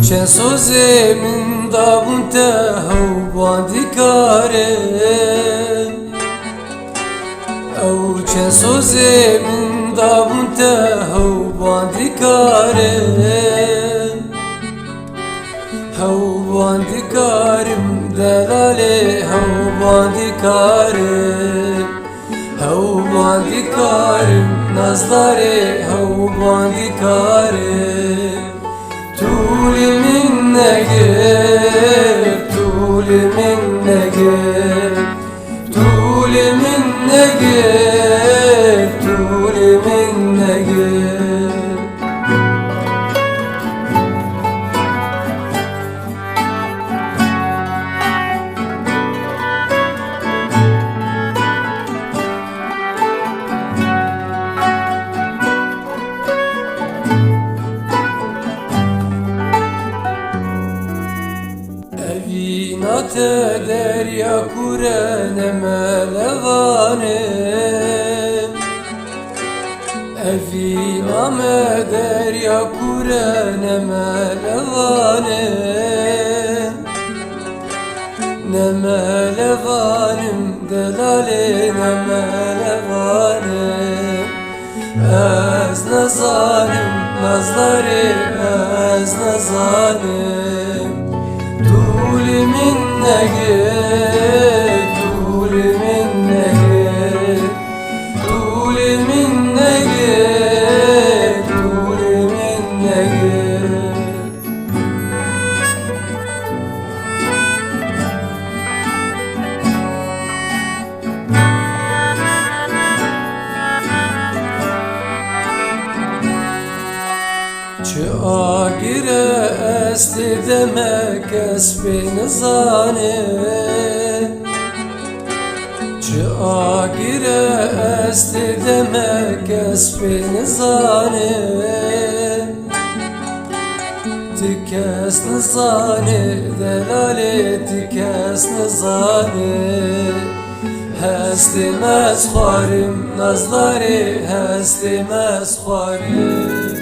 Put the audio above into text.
چه سوزه من دابون ته و باندی کاره او چه سوزه من دابون ته و باندی کاره هو باندی کارم دلاله هو باندی کاره هو باندی کارم نازداره هو باندی کاره طول من نگر طول من نگر طول من نگر طول من نگر Evinate derya kurene melevane Eviname derya kurene melevane Ne melevanim delale ne melevanim Ez nazanim nazları ez nazanim طول من نجر طول من نجر طول من نجر طول من نجر چه آگیره است demek esbin zane çe agire est demek esbin zane tikes nizane delale tikes nizane hestimez xarim nazları hestimez xarim